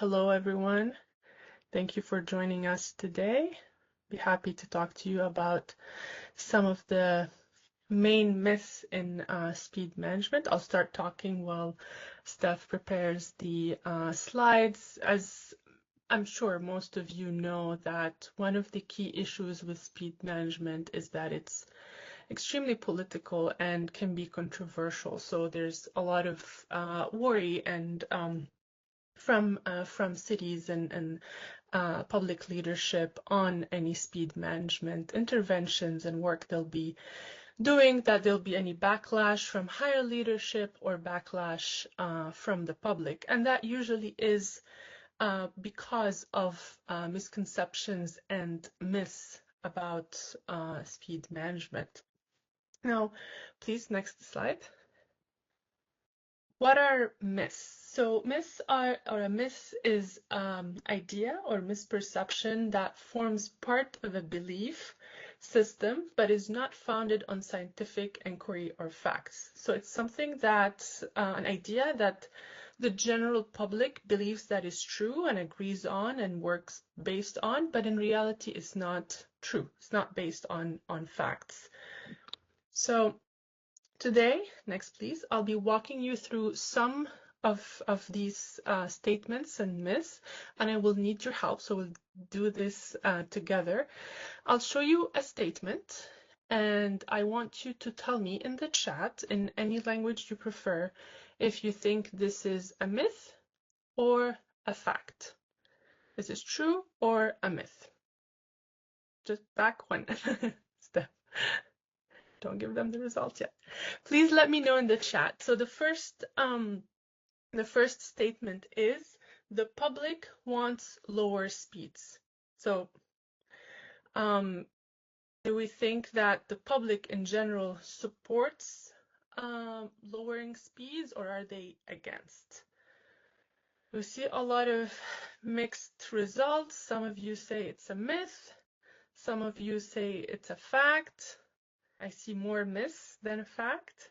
Hello, everyone. Thank you for joining us today. Be happy to talk to you about some of the main myths in speed management. I'll start talking while Steph prepares the slides. As I'm sure most of you know, that one of the key issues with speed management is that it's extremely political and can be controversial. So there's a lot of worry and from cities and public leadership on any speed management interventions and work they'll be doing, that there'll be any backlash from higher leadership or backlash from the public. And that usually is because of misconceptions and myths about speed management. Now, please, next slide. What are myths? So myths or a myth is idea or misperception that forms part of a belief system, but is not founded on scientific inquiry or facts. So it's something that, an idea that the general public believes that is true and agrees on and works based on, but in reality is not true. It's not based on facts. So today, next please, I'll be walking you through some of these statements and myths, and I will need your help, so we'll do this together. I'll show you a statement, and I want you to tell me in the chat, in any language you prefer, if you think this is a myth or a fact. This is true or a myth. Just back one step. Don't give them the results yet. Please let me know in the chat. So the first statement is the public wants lower speeds. So do we think that the public in general supports lowering speeds, or are they against? We see a lot of mixed results. Some of you say it's a myth. Some of you say it's a fact. I see more myths than a fact.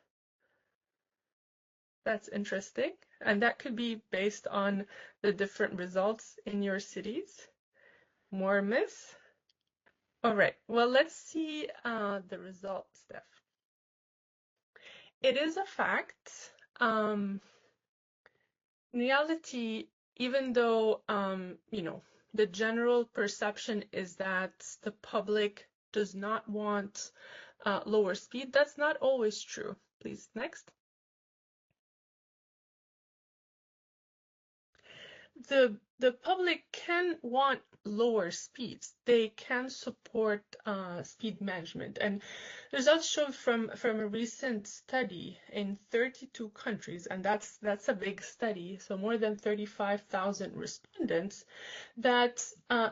That's interesting. And that could be based on the different results in your cities. More myths. All right, well, let's see the results, Steph. It is a fact. In reality, even though, the general perception is that the public does not want lower speed, that's not always true. Please, next. The public can want lower speeds. They can support speed management, and results show from a recent study in 32 countries, and that's a big study. So more than 35,000 respondents, that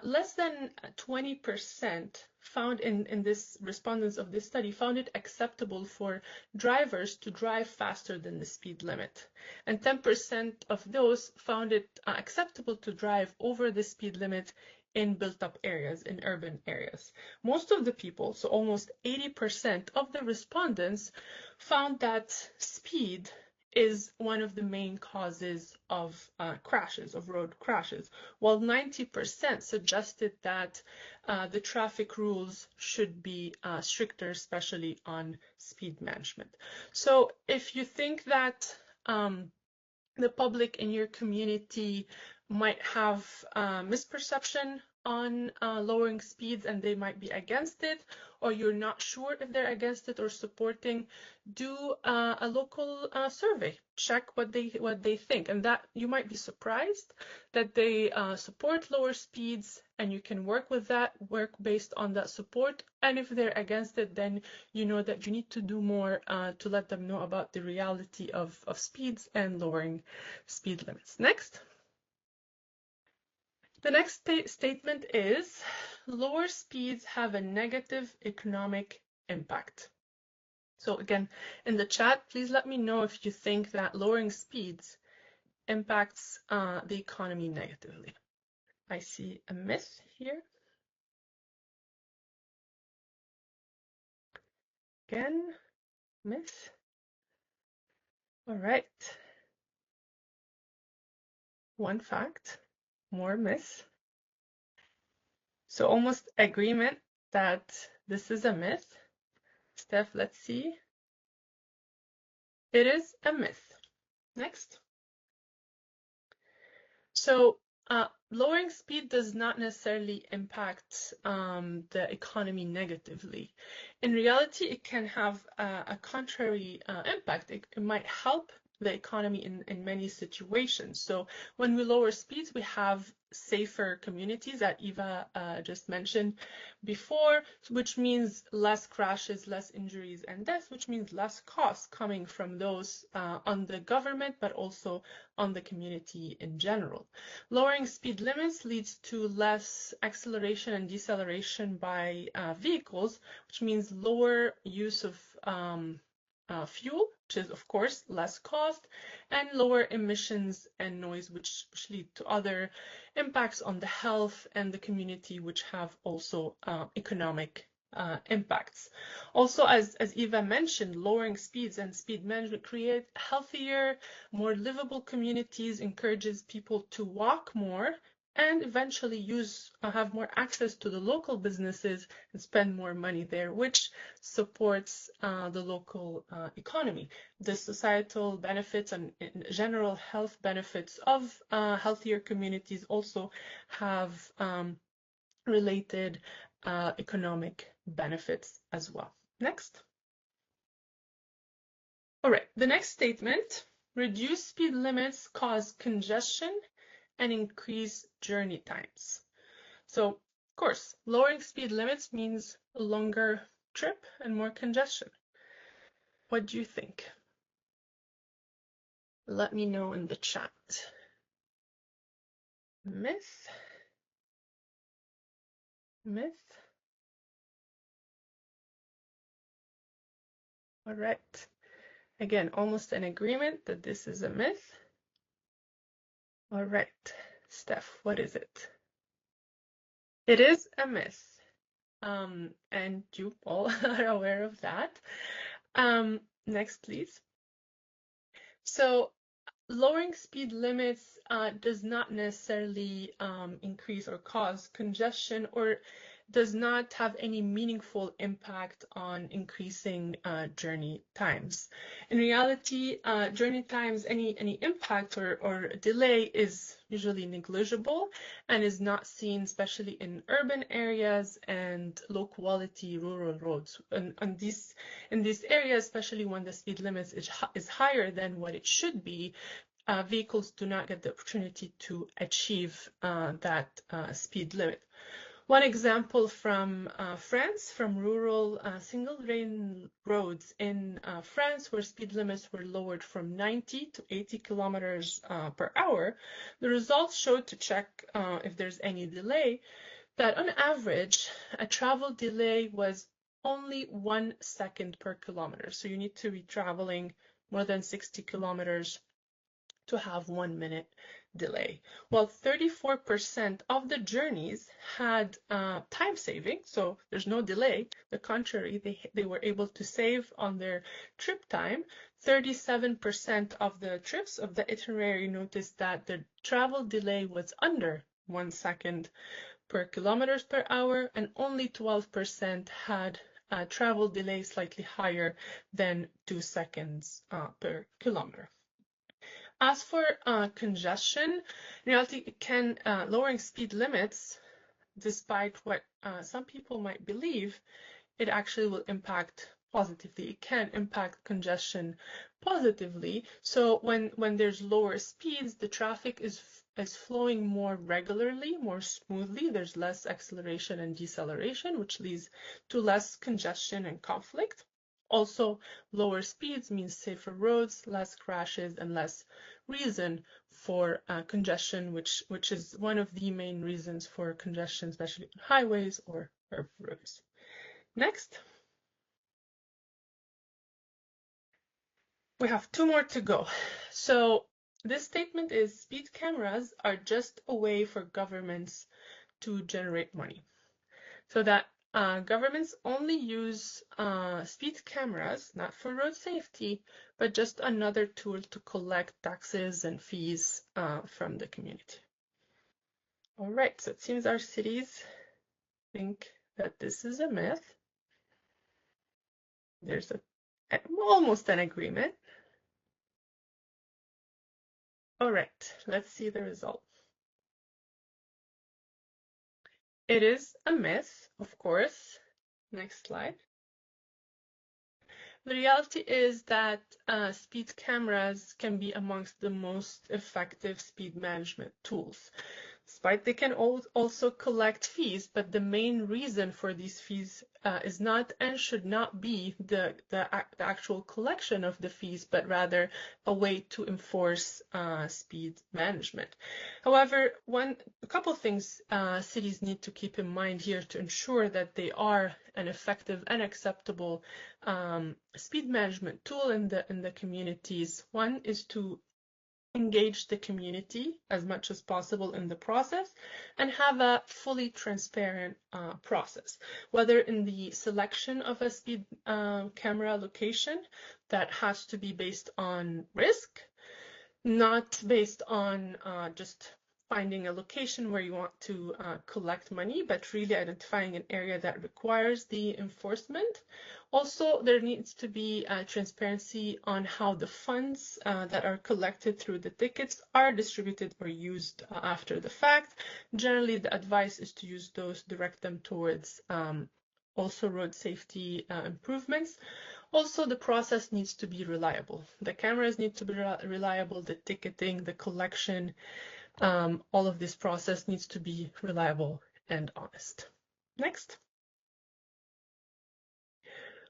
less than 20% found in this respondents of this study found it acceptable for drivers to drive faster than the speed limit, and 10% of those found it acceptable to drive over the speed limit in built-up areas, in urban areas. Most of the people, so almost 80% of the respondents, found that speed is one of the main causes of crashes, of road crashes, while 90% suggested that the traffic rules should be stricter, especially on speed management. So if you think that the public in your community might have misperception on lowering speeds and they might be against it, or you're not sure if they're against it or supporting, do a local survey. Check what they think, and that you might be surprised that they support lower speeds, and you can work with that, work based on that support. And if they're against it, then you know that you need to do more to let them know about the reality of speeds and lowering speed limits. Next. The next statement is lower speeds have a negative economic impact. So again, in the chat, please let me know if you think that lowering speeds impacts the economy negatively. I see a myth here. Again, myth. All right. One fact. more myths. So almost agreement that this is a myth. Steph, let's see. It is a myth. Next. So lowering speed does not necessarily impact the economy negatively. In reality, it can have a contrary impact. It might help the economy in many situations. So when we lower speeds, we have safer communities that Eva just mentioned before, which means less crashes, less injuries and deaths, which means less costs coming from those on the government, but also on the community in general. Lowering speed limits leads to less acceleration and deceleration by vehicles, which means lower use of fuel, which is of course less cost, and lower emissions and noise, which lead to other impacts on the health and the community, which have also economic impacts. Also, as Eva mentioned, lowering speeds and speed management create healthier, more livable communities, encourages people to walk more, and eventually have more access to the local businesses and spend more money there, which supports the local economy. The societal benefits and general health benefits of healthier communities also have related economic benefits as well. Next. All right, the next statement, reduced speed limits cause congestion and increase journey times. So, of course, lowering speed limits means a longer trip and more congestion. What do you think? Let me know in the chat. Myth? Myth? All right. Again, almost an agreement that this is a myth. All right. Steph, what is it? It is a myth. And you all are aware of that. Next, please. So lowering speed limits does not necessarily increase or cause congestion, or does not have any meaningful impact on increasing journey times. In reality, journey times, any impact or delay is usually negligible and is not seen, especially in urban areas and low quality rural roads. And in these areas, especially when the speed limit is higher than what it should be, vehicles do not get the opportunity to achieve that speed limit. One example from France, from rural single-lane roads in France, where speed limits were lowered from 90 to 80 kilometers per hour, the results showed, to check if there's any delay, that on average, a travel delay was only 1 second per kilometer. So you need to be traveling more than 60 kilometers to have 1 minute delay. While 34% of the journeys had time saving, so there's no delay. The contrary, they were able to save on their trip time. 37% of the trips of the itinerary noticed that the travel delay was under 1 second per kilometers per hour, and only 12% had travel delay slightly higher than 2 seconds per kilometer. As for congestion, in reality, lowering speed limits, despite what some people might believe, it actually will impact positively. It can impact congestion positively. So when there's lower speeds, the traffic is flowing more regularly, more smoothly. There's less acceleration and deceleration, which leads to less congestion and conflict. Also, lower speeds means safer roads, less crashes, and less reason for congestion, which is one of the main reasons for congestion, especially on highways or urban roads. Next. We have 2 more to go. So this statement is speed cameras are just a way for governments to generate money. So that governments only use speed cameras, not for road safety, but just another tool to collect taxes and fees from the community. All right, so it seems our cities think that this is a myth. There's almost an agreement. All right, let's see the result. It is a myth, of course. Next slide. The reality is that speed cameras can be amongst the most effective speed management tools. Despite they can also collect fees, but the main reason for these fees is not and should not be the actual collection of the fees, but rather a way to enforce speed management. However, a couple things cities need to keep in mind here to ensure that they are an effective and acceptable speed management tool in the communities. One is to engage the community as much as possible in the process and have a fully transparent process, whether in the selection of a speed camera location that has to be based on risk, not based on just finding a location where you want to collect money, but really identifying an area that requires the enforcement. Also, there needs to be transparency on how the funds that are collected through the tickets are distributed or used after the fact. Generally, the advice is to use those, direct them towards also road safety improvements. Also, the process needs to be reliable. The cameras need to be reliable, the ticketing, the collection, all of this process needs to be reliable and honest. Next.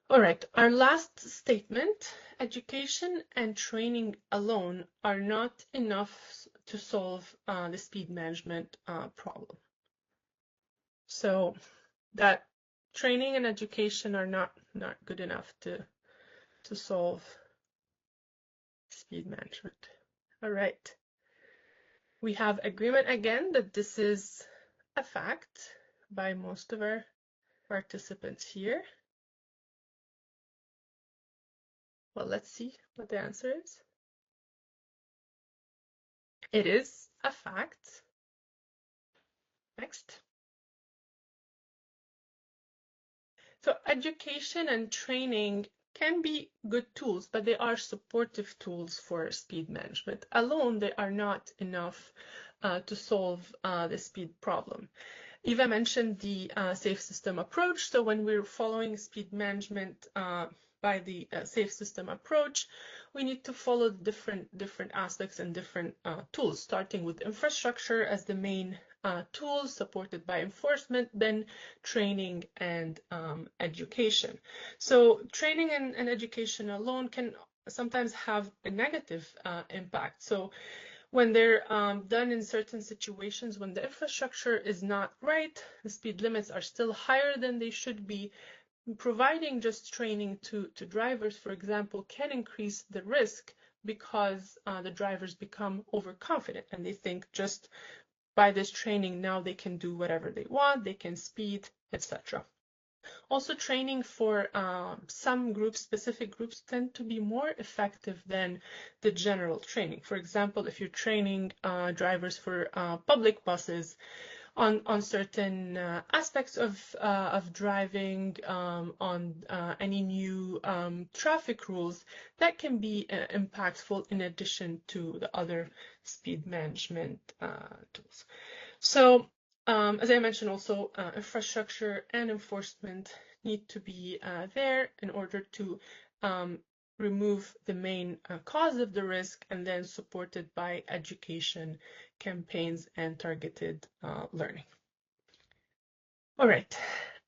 All right, our last statement, education and training alone are not enough to solve the speed management problem. So that training and education are not good enough to solve speed management. All right. We have agreement again that this is a fact by most of our participants here. Well, let's see what the answer is. It is a fact. Next. So education and training can be good tools, but they are supportive tools for speed management. Alone, they are not enough to solve the speed problem. Eva mentioned the safe system approach. So when we're following speed management by the safe system approach, we need to follow different aspects and different tools, starting with infrastructure as the main tools, supported by enforcement, then training and education. So training and education alone can sometimes have a negative impact. So when they're done in certain situations, when the infrastructure is not right, the speed limits are still higher than they should be, providing just training to drivers, for example, can increase the risk because the drivers become overconfident and they think just by this training now they can do whatever they want, they can speed, etc. Also, training for some groups, specific groups, tend to be more effective than the general training. For example, if you're training drivers for public buses on certain aspects of driving, on any new traffic rules, that can be impactful in addition to the other speed management tools. So, as I mentioned also, infrastructure and enforcement need to be there in order to remove the main cause of the risk, and then supported by education campaigns and targeted learning. All right,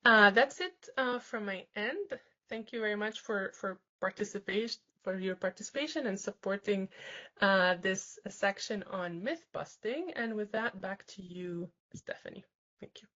that's it from my end. Thank you very much for your participation and supporting this section on myth busting. And with that, back to you, Stephanie. Thank you.